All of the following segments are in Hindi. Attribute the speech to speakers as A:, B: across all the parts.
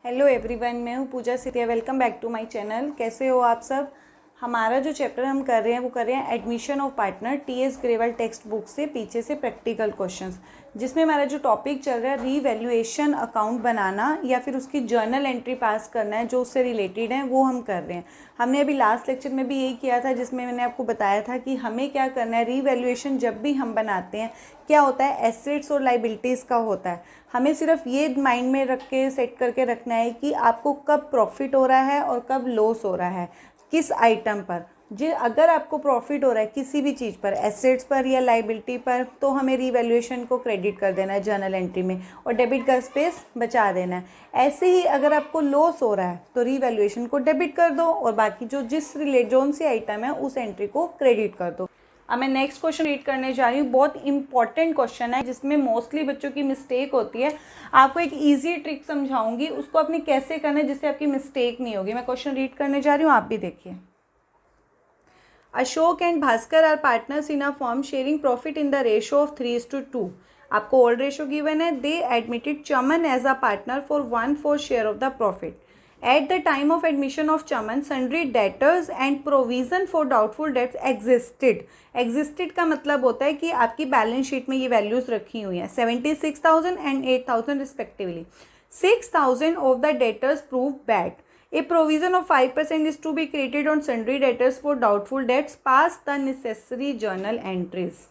A: हेलो एवरीवन, मैं हूँ Pooja Sitia. Welcome back to my channel. कैसे हो आप सब। हमारा जो चैप्टर हम कर रहे हैं वो कर रहे हैं admission of partner TS Grewal textbook से पीछे से प्रैक्टिकल क्वेश्चंस, जिसमें हमारा जो टॉपिक चल रहा है रीवैल्यूएशन अकाउंट बनाना या फिर उसकी जर्नल एंट्री पास करना है जो उससे रिलेटेड है, वो हम कर रहे हैं। हमने अभी लास्ट लेक्चर में भी यही किया था, जिसमें मैंने आपको बताया था कि हमें क्या करना है। रीवैल्यूएशन जब भी हम बनाते हैं क्या होता है, एसेट्स और लाइबिलिटीज़ का होता है। हमें सिर्फ ये माइंड में रख के सेट करके रखना है कि आपको कब प्रॉफिट हो रहा है और कब लॉस हो रहा है, किस आइटम पर। जी, अगर आपको प्रॉफिट हो रहा है किसी भी चीज़ पर, एसेट्स पर या लाइबिलिटी पर, तो हमें रीवैल्यूएशन को क्रेडिट कर देना है जर्नल एंट्री में और डेबिट का स्पेस बचा देना है। ऐसे ही अगर आपको लॉस हो रहा है तो रीवैल्यूएशन को डेबिट कर दो और बाकी जोन सी आइटम है उस एंट्री को क्रेडिट कर दो। अब मैं नेक्स्ट क्वेश्चन रीड करने जा रही हूँ। बहुत इंपॉर्टेंट क्वेश्चन है जिसमें मोस्टली बच्चों की मिस्टेक होती है। आपको एक इजी ट्रिक समझाऊंगी, उसको आपने कैसे करना है जिससे आपकी मिस्टेक नहीं होगी। मैं क्वेश्चन रीड करने जा रही हूँ, आप भी देखिए। Ashok and Bhaskar are partners in a firm sharing profit in the ratio of 3:2। आपको ओल्ड रेशो गिवन है। They admitted Chaman as a partner for 1/4 share of the profit. At the time of admission of Chaman, sundry debtors and provision for doubtful debts existed. Existed का मतलब होता है कि आपकी बैलेंस शीट में ये वैल्यूज रखी हुई हैं 76,000 and 8,000 respectively. 6,000 of the debtors proved bad. A provision of 5% is to be created on sundry debtors for doubtful debts. Pass the necessary journal entries.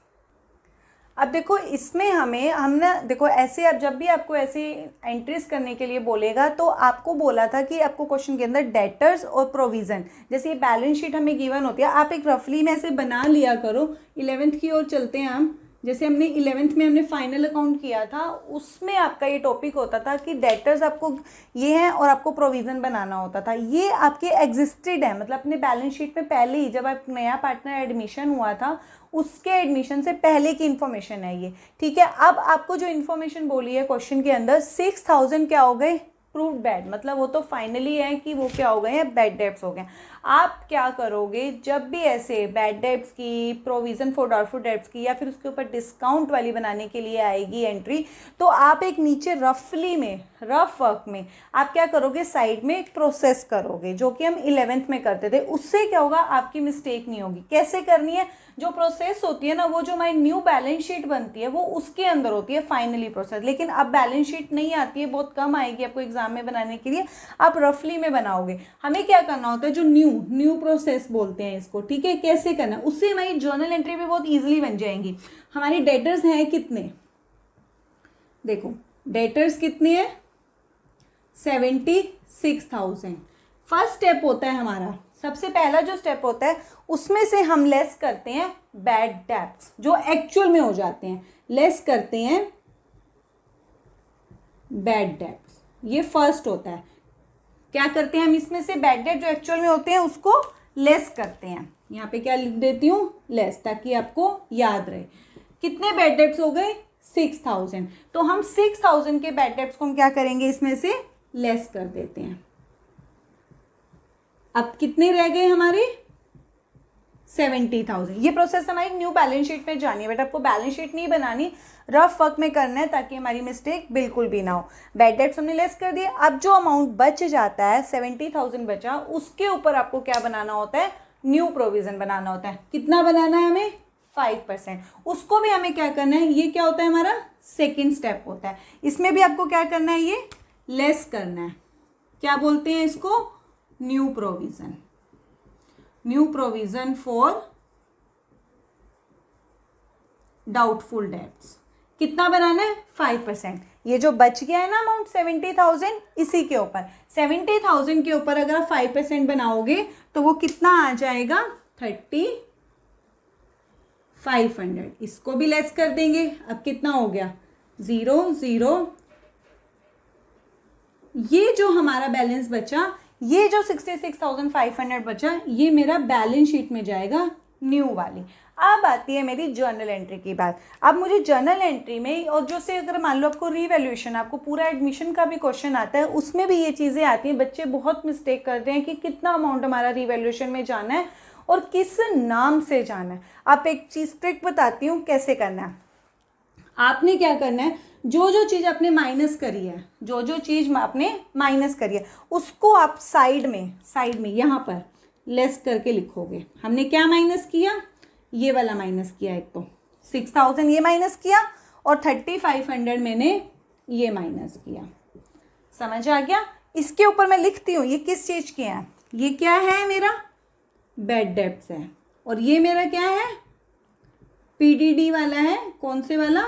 A: अब देखो, इसमें हमने देखो ऐसे, अब जब भी आपको ऐसे एंट्रीज करने के लिए बोलेगा तो आपको बोला था कि आपको क्वेश्चन के अंदर डेटर्स और प्रोविज़न, जैसे ये बैलेंस शीट हमें गिवन होती है, आप एक रफली में ऐसे बना लिया करो। 11th की ओर चलते हैं हम। जैसे हमने 11th में हमने फाइनल अकाउंट किया था, उसमें आपका ये टॉपिक होता था कि डेटर्स आपको ये हैं और आपको प्रोविज़न बनाना होता था। ये आपके एग्जिस्टेड है, मतलब अपने बैलेंस शीट में पहले ही जब आप नया पार्टनर एडमिशन हुआ था उसके एडमिशन से पहले की इन्फॉर्मेशन है ये, ठीक है। अब आपको जो इन्फॉर्मेशन बोली है क्वेश्चन के अंदर, 6,000 क्या हो गए, प्रूव बैड, मतलब वो तो फाइनली है कि वो क्या हो गए हैं, बैड डेब्ट्स हो गए। आप क्या करोगे, जब भी ऐसे बैड डेब्ट्स की, प्रोविजन फॉर डाउटफुल डेब्ट्स की या फिर उसके ऊपर डिस्काउंट वाली बनाने के लिए आएगी एंट्री, तो आप एक नीचे रफली में, रफ वर्क में आप क्या करोगे, साइड में एक प्रोसेस करोगे, जो कि हम 11th में करते थे। उससे क्या होगा, आपकी मिस्टेक नहीं होगी। कैसे करनी है, जो प्रोसेस होती है ना, वो जो हमारी न्यू बैलेंस शीट बनती है वो उसके अंदर होती है फाइनली प्रोसेस। लेकिन अब बैलेंस शीट नहीं आती है, बहुत कम आएगी आपको एग्जाम में बनाने के लिए, आप रफली में बनाओगे। हमें क्या करना होता है, जो न्यू प्रोसेस बोलते हैं इसको, ठीक है। कैसे करना है, उससे हमारी जर्नल एंट्री भी बहुत ईजिली बन जाएंगी। हमारी डेटर्स हैं कितने, देखो डेटर्स कितने हैं, 76,000। फर्स्ट स्टेप होता है हमारा, सबसे पहला जो स्टेप होता है उसमें से हम लेस करते हैं बैड डेब्ट्स जो एक्चुअल में हो जाते हैं, लेस करते हैं बैड डेब्ट्स। ये फर्स्ट होता है। क्या करते हैं हम, इसमें से बैड डेब्ट जो एक्चुअल में होते हैं उसको लेस करते हैं। यहाँ पे क्या लिख देती हूँ, लेस, ताकि आपको याद रहे। कितने बैड डेब्ट्स हो गए, 6,000। तो हम 6,000 के बैड डेब्ट्स को हम क्या करेंगे, इसमें से लेस कर देते हैं। अब कितने रह गए हमारे, 70,000। ये प्रोसेस हमारी न्यू बैलेंस शीट में जानी है, बट आपको बैलेंस शीट नहीं बनानी, रफ वर्क में करना है ताकि हमारी मिस्टेक बिल्कुल भी ना हो। बैड डेब्ट्स हमने लेस कर दिए। अब जो अमाउंट बच जाता है, 70,000 बचा, उसके ऊपर आपको क्या बनाना होता है, न्यू प्रोविजन बनाना होता है। कितना बनाना है हमें, 5%। उसको भी हमें क्या करना है, ये क्या होता है हमारा सेकेंड स्टेप होता है। इसमें भी आपको क्या करना है, ये लेस करना है। क्या बोलते हैं इसको, new provision. New provision for doubtful debts. कितना बनाना है, 5%। ये जो बच गया है ना अमाउंट 70,000, इसी के ऊपर 70,000 के ऊपर अगर 5% बनाओगे तो वो कितना आ जाएगा, 3,500। इसको भी लेस कर देंगे। अब कितना हो गया, 0,0। ये जो हमारा बैलेंस बचा, ये जो 66,500 बचा, ये मेरा बैलेंस शीट में जाएगा, न्यू वाली। अब आती है मेरी जर्नल एंट्री की बात। अब मुझे जर्नल एंट्री में, और जो से अगर मान लो आपको रीवैल्यूएशन, आपको पूरा एडमिशन का भी क्वेश्चन आता है, उसमें भी ये चीज़ें आती हैं। बच्चे बहुत मिस्टेक करते हैं कि कितना अमाउंट हमारा रीवैल्यूएशन में जाना है और किस नाम से जाना है। आप एक चीज़ ट्रिक बताती हूँ कैसे करना है। आपने क्या करना है, जो जो चीज़ आपने माइनस करी है, जो जो चीज़ आपने माइनस करी है उसको आप साइड में यहाँ पर लेस करके लिखोगे। हमने क्या माइनस किया, ये वाला माइनस किया, एक तो 6000 ये माइनस किया और 3500 मैंने ये माइनस किया। समझ आ गया? इसके ऊपर मैं लिखती हूँ ये किस चीज़ के हैं, ये क्या है मेरा बैड डेब्ट्स है, और ये मेरा क्या है पीडीडी वाला है, कौन से वाला,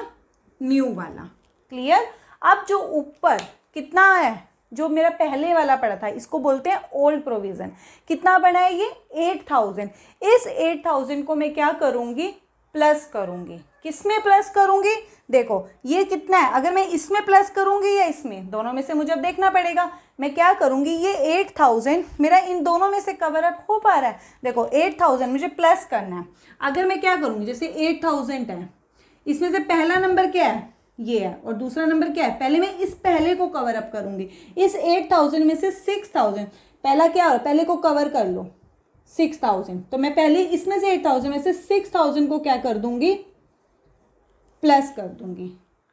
A: न्यू वाला। क्लियर? अब जो ऊपर कितना है, जो मेरा पहले वाला पड़ा था, इसको बोलते हैं ओल्ड प्रोविजन। कितना बना है ये 8000। इस 8000 को मैं क्या करूँगी, प्लस करूँगी। किस में प्लस करूँगी, देखो ये कितना है, अगर मैं इसमें प्लस करूँगी या इसमें, दोनों में से मुझे अब देखना पड़ेगा। मैं क्या करूँगी, ये 8000 मेरा इन दोनों में से कवर अप हो पा रहा है, देखो 8000 मुझे प्लस करना है। अगर मैं क्या करूँगी, जैसे 8000 है, इसमें से पहला नंबर क्या है, ये है, और दूसरा नंबर क्या है, पहले मैं इस पहले को कवर अप करूँगी। इस 8000 में से 6000, पहला क्या हो, पहले को कवर कर लो 6000, तो मैं पहले इसमें से 8000 में से 6000 को क्या कर दूंगी, प्लस कर दूंगी।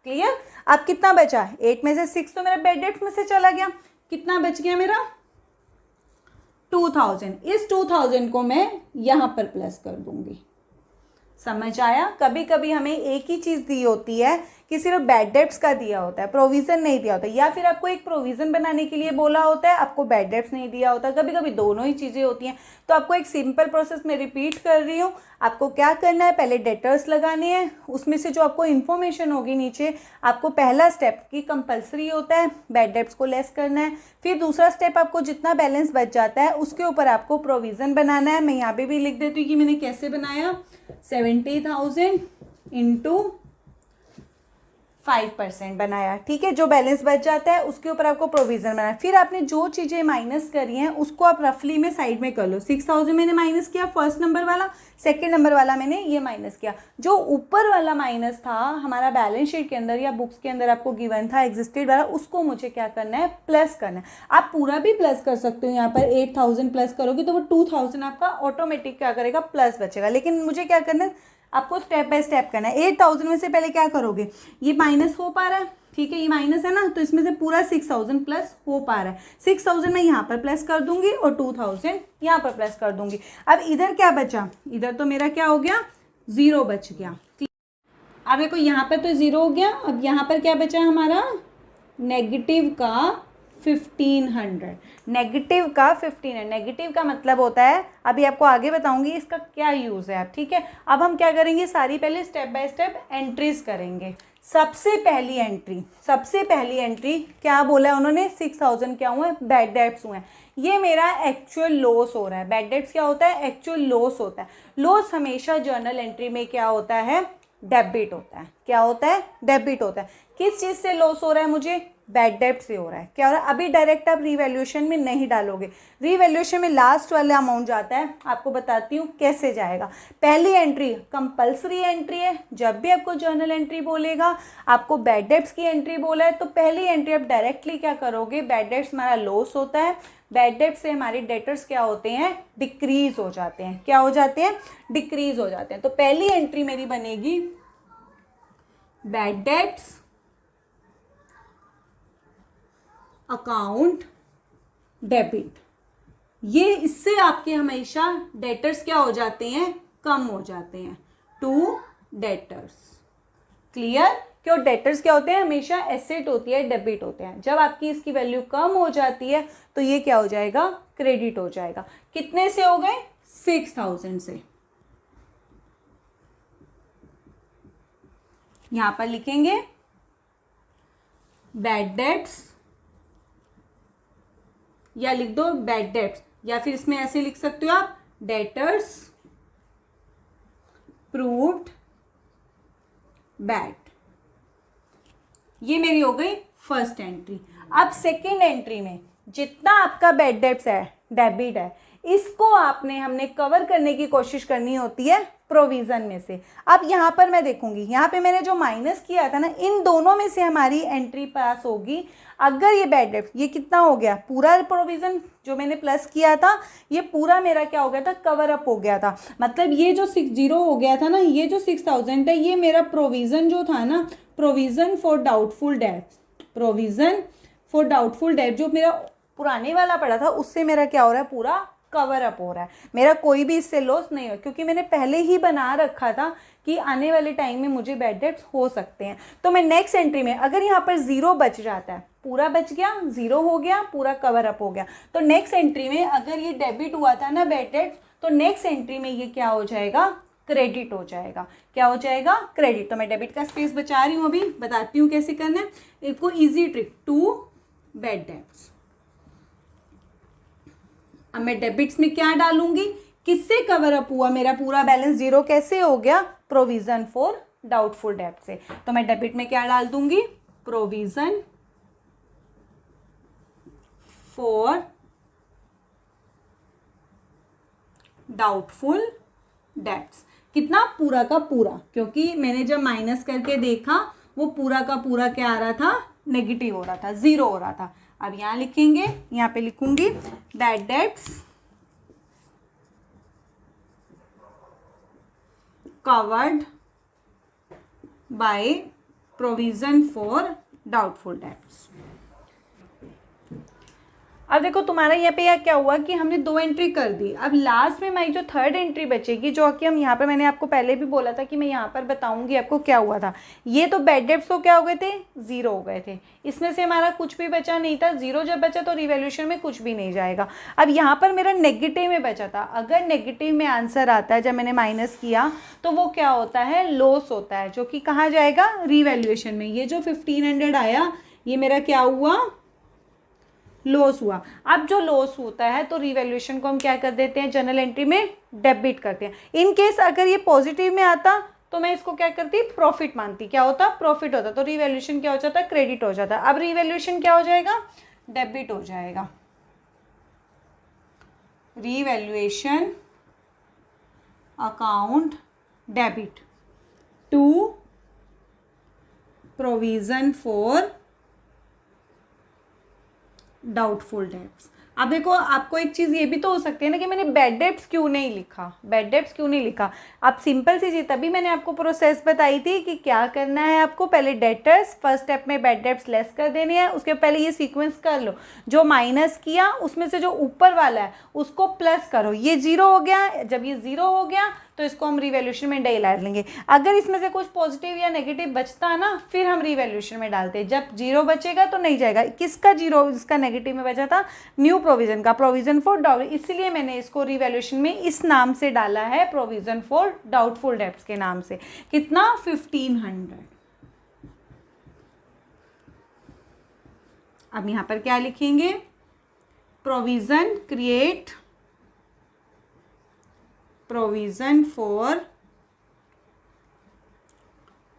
A: क्लियर? अब कितना बचा, 8 में से 6 तो मेरा बैड डेब्ट्स में से चला गया, कितना बच गया मेरा 2000। इस 2000 को मैं यहां पर प्लस कर दूंगी। समझ आया? कभी कभी हमें एक ही चीज़ दी होती है कि सिर्फ बैड डेब्ट्स का दिया होता है, प्रोविज़न नहीं दिया होता, या फिर आपको एक प्रोविज़न बनाने के लिए बोला होता है, आपको बैड डेब्ट्स नहीं दिया होता। कभी कभी दोनों ही चीज़ें होती हैं। तो आपको एक सिंपल प्रोसेस में रिपीट कर रही हूँ। आपको क्या करना है, पहले डेटर्स लगाने हैं, उसमें से जो आपको इन्फॉर्मेशन होगी नीचे, आपको पहला स्टेप की कंपलसरी होता है बैड डेब्ट्स को लेस करना है। फिर दूसरा स्टेप, आपको जितना बैलेंस बच जाता है उसके ऊपर आपको प्रोविज़न बनाना है। मैं यहाँ पे भी लिख देती हूँ कि मैंने कैसे बनाया, 70,000 इंटू 5% बनाया। ठीक है, जो बैलेंस बच जाता है उसके ऊपर आपको प्रोविजन बनाना है। फिर आपने जो चीज़ें माइनस करी हैं उसको आप रफली में साइड में कर लो। 6000 मैंने माइनस किया फर्स्ट नंबर वाला, सेकंड नंबर वाला मैंने ये माइनस किया। जो ऊपर वाला माइनस था हमारा बैलेंस शीट के अंदर या बुक्स के अंदर आपको गिवन था एग्जिस्टेड वाला, उसको मुझे क्या करना है, प्लस करना है। आप पूरा भी प्लस कर सकते हो, यहाँ पर 8000 प्लस करोगे तो वो 2000 आपका ऑटोमेटिक क्या करेगा, प्लस बचेगा। लेकिन मुझे क्या करना है, आपको स्टेप बाय स्टेप करना है। 8000 में से पहले क्या करोगे, ये माइनस हो पा रहा है, ठीक है, ये माइनस है ना, तो इसमें से पूरा 6000 प्लस हो पा रहा है। 6000 मैं यहाँ पर प्लस कर दूंगी और 2000 यहाँ पर प्लस कर दूंगी। अब इधर क्या बचा, इधर तो मेरा क्या हो गया, 0 बच गया। अब देखो यहाँ पर तो 0 हो गया, अब यहाँ पर क्या बचा हमारा, नेगेटिव का 1500। नेगेटिव का 1500, नेगेटिव का मतलब होता है, अभी आपको आगे बताऊंगी इसका क्या यूज़ है आप, ठीक है। अब हम क्या करेंगे, सारी पहले स्टेप बाय स्टेप एंट्रीज करेंगे। सबसे पहली एंट्री क्या बोला है उन्होंने, 6000 क्या हुए, बैड डेब्ट्स हुए हैं। ये मेरा एक्चुअल लॉस हो रहा है। बैड डेब्ट्स क्या होता है, एक्चुअल लॉस होता है। लॉस हमेशा जर्नल एंट्री में क्या होता है, डेबिट होता है। क्या होता है, डेबिट होता है। किस चीज़ से लॉस हो रहा है मुझे, बैड डेब्ट से हो रहा है। क्या हो रहा है, अभी डायरेक्ट आप रीवैल्यूएशन में नहीं डालोगे, रीवैल्यूएशन में लास्ट वाला अमाउंट जाता है। आपको बताती हूँ कैसे जाएगा। पहली एंट्री कंपलसरी एंट्री है, जब भी आपको जर्नल एंट्री बोलेगा, आपको बैड डेब्ट्स की एंट्री बोला है, तो पहली एंट्री आप डायरेक्टली क्या करोगे, बैड डेब्ट्स हमारा लॉस होता है, बैड डेब्ट से हमारे डेटर्स क्या होते हैं, डिक्रीज हो जाते हैं। क्या हो जाते हैं, डिक्रीज हो जाते हैं। तो पहली एंट्री मेरी बनेगी बैड डेब्ट्स अकाउंट डेबिट। ये इससे आपके हमेशा डेटर्स क्या हो जाते हैं, कम हो जाते हैं, टू डेटर्स। क्लियर? क्यों, डेटर्स क्या होते हैं, हमेशा एसेट होती है, डेबिट होते हैं। जब आपकी इसकी वैल्यू कम हो जाती है तो ये क्या हो जाएगा, क्रेडिट हो जाएगा। कितने से हो गए, 6000 से। यहां पर लिखेंगे बैड डेब्ट्स, या लिख दो बैड डेब्ट्स, या फिर इसमें ऐसे लिख सकते हो आप, डेटर्स प्रूव्ड बैड। ये मेरी हो गई फर्स्ट एंट्री। अब सेकेंड एंट्री में जितना आपका बैड डेब्ट्स है, डेबिट है, इसको हमने कवर करने की कोशिश करनी होती है प्रोविज़न में से। अब यहाँ पर मैं देखूंगी, यहाँ पे मैंने जो माइनस किया था ना, इन दोनों में से हमारी एंट्री पास होगी अगर ये बैड डेब्ट, ये कितना हो गया, पूरा प्रोविज़न जो मैंने प्लस किया था ये पूरा मेरा क्या हो गया था, कवर अप हो गया था। मतलब ये जो 60 हो गया था ना, ये जो 6000 है ये मेरा प्रोविज़न जो था ना, प्रोविज़न फॉर डाउटफुल डेब्ट, प्रोविज़न फॉर डाउटफुल डेब्ट जो मेरा पुराने वाला पड़ा था उससे मेरा क्या हो रहा है, पूरा कवर अप हो रहा है। मेरा कोई भी इससे लॉस नहीं हो, क्योंकि मैंने पहले ही बना रखा था कि आने वाले टाइम में मुझे बैड डेब्ट्स हो सकते हैं। तो मैं नेक्स्ट एंट्री में अगर यहाँ पर 0 बच जाता है, पूरा बच गया, 0 हो गया, पूरा कवर अप हो गया, तो नेक्स्ट एंट्री में अगर ये डेबिट हुआ था ना बैड डेब्ट्स, तो नेक्स्ट एंट्री में ये क्या हो जाएगा, क्रेडिट हो जाएगा। क्या हो जाएगा, क्रेडिट। तो मैं डेबिट का स्पेस बचा रही हूँ, अभी बताती हूँ कैसे करना है इसको, easy trick, to bad debts. अब मैं डेबिट्स में क्या डालूंगी, किससे कवर अप हुआ मेरा पूरा बैलेंस 0 कैसे हो गया, प्रोविजन फॉर डाउटफुल डेब्ट से। तो मैं डेबिट में क्या डाल दूंगी, प्रोविजन फॉर डाउटफुल डेब्ट्स। कितना, पूरा का पूरा, क्योंकि मैंने जब माइनस करके देखा वो पूरा का पूरा क्या आ रहा था, नेगेटिव हो रहा था, 0 हो रहा था। अब यहाँ लिखेंगे, यहाँ पे लिखूंगी bad debts covered by provision for doubtful debts. अब देखो तुम्हारा यहाँ पे क्या हुआ कि हमने 2 एंट्री कर दी। अब लास्ट में हमारी जो 3rd एंट्री बचेगी, जो कि हम यहाँ पर, मैंने आपको पहले भी बोला था कि मैं यहाँ पर बताऊंगी आपको क्या हुआ था। ये तो बैड डेब्ट्स तो क्या हो गए थे, 0 हो गए थे, इसमें से हमारा कुछ भी बचा नहीं था। 0 जब बचा तो रिवैल्यूएशन में कुछ भी नहीं जाएगा। अब यहाँ पर मेरा नेगेटिव में बचा था, अगर नेगेटिव में आंसर आता है जब मैंने माइनस किया तो वो क्या होता है, लॉस होता है, जो कि कहाँ जाएगा, रिवैल्यूएशन में। ये जो 1500 आया ये मेरा क्या हुआ, लॉस हुआ। अब जो लॉस होता है तो रिवैल्यूएशन को हम क्या कर देते हैं, जनरल एंट्री में डेबिट करते हैं। इन केस अगर ये पॉजिटिव में आता तो मैं इसको क्या करती, प्रॉफिट मानती, क्या होता, प्रॉफिट होता, तो रिवैल्यूएशन क्या हो जाता, क्रेडिट हो जाता। अब रिवैल्यूएशन क्या हो जाएगा, डेबिट हो जाएगा। Revaluation account debit to provision for doubtful debts. अब देखो आपको एक चीज़ ये भी तो हो सकती है ना कि मैंने बैड डेब्ट्स क्यों नहीं लिखा, बैड डेब्ट्स क्यों नहीं लिखा। अब सिंपल सी चीज़, तभी मैंने आपको प्रोसेस बताई थी कि क्या करना है आपको, पहले डेटर्स, फर्स्ट स्टेप में बैड डेब्ट्स लेस कर देने हैं, उसके पहले ये सीक्वेंस कर लो, जो माइनस किया उसमें से जो ऊपर वाला है उसको प्लस करो, ये 0 हो गया। जब ये 0 हो गया तो इसको हम रिवैल्यूएशन में डाल लेंगे। अगर इसमें से कुछ पॉजिटिव या नेगेटिव बचता है ना, फिर हम रिवैल्यूएशन में डालते हैं। जब 0 बचेगा तो नहीं जाएगा। किसका 0, इसका नेगेटिव में बचा था, न्यू प्रोविजन का, प्रोविजन फॉर डाउट, इसलिए मैंने इसको रिवैल्यूएशन में इस नाम से डाला है, प्रोविजन फॉर डाउटफुल डेब्ट्स के नाम से। कितना, 1500। अब यहां पर क्या लिखेंगे, provision, create provision for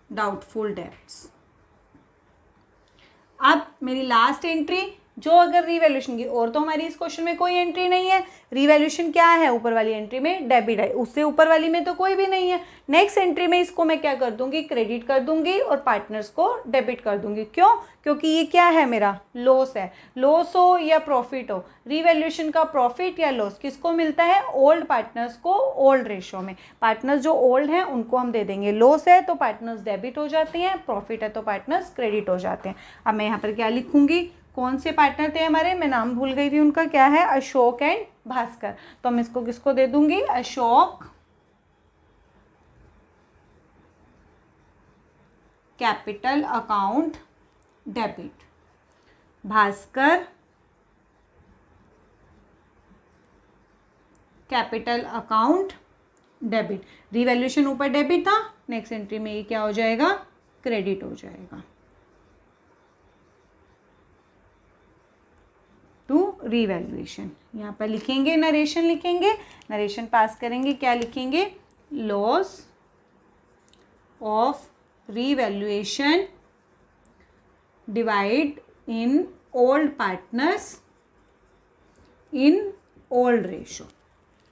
A: doubtful debts. अब मेरी लास्ट एंट्री जो अगर रिवैल्यूएशन की, और तो हमारी इस क्वेश्चन में कोई एंट्री नहीं है, रिवैल्यूएशन क्या है, ऊपर वाली एंट्री में डेबिट है, उससे ऊपर वाली में तो कोई भी नहीं है। नेक्स्ट एंट्री में इसको मैं क्या कर दूंगी, क्रेडिट कर दूंगी और पार्टनर्स को डेबिट कर दूंगी। क्यों, क्योंकि ये क्या है, मेरा लॉस है। लॉस हो या प्रॉफिट हो, रिवैल्यूएशन का प्रॉफिट या लॉस किसको मिलता है, ओल्ड पार्टनर्स को, ओल्ड रेशो में। पार्टनर्स जो ओल्ड हैं उनको हम दे देंगे। लॉस है तो पार्टनर्स डेबिट हो जाते हैं, प्रॉफिट है तो पार्टनर्स क्रेडिट हो जाते हैं। अब मैं यहाँ पर क्या लिखूंगी, कौन से पार्टनर थे हमारे, मैं नाम भूल गई थी उनका, क्या है, अशोक एंड भास्कर। तो हम इसको किसको दे दूंगी, Ashok capital account debit, Bhaskar capital account debit. Revaluation ऊपर डेबिट था, नेक्स्ट एंट्री में ये क्या हो जाएगा, क्रेडिट हो जाएगा टू रिवैल्यूएशन। यहाँ पर लिखेंगे, नरेशन लिखेंगे, नरेशन पास करेंगे, क्या लिखेंगे, loss of revaluation divide in old partners in old ratio.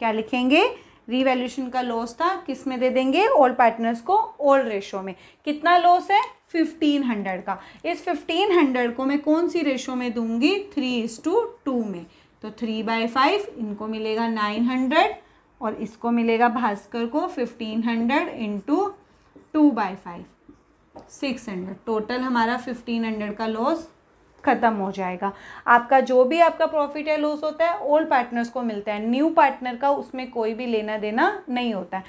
A: क्या लिखेंगे, रीवैल्यूएशन का लॉस था, किस में दे देंगे, ऑल पार्टनर्स को ओल्ड रेशो में। कितना लॉस है, 1500 का। इस 1500 को मैं कौन सी रेशो में दूंगी, 3:2 में। तो 3/5 इनको मिलेगा 900 और इसको मिलेगा भास्कर को 1500 इंटू 2/5 600। टोटल हमारा 1500 का लॉस खत्म हो जाएगा। आपका जो भी आपका प्रॉफिट है लॉस होता है ओल्ड पार्टनर्स को मिलता है, न्यू पार्टनर का उसमें कोई भी लेना देना नहीं होता है।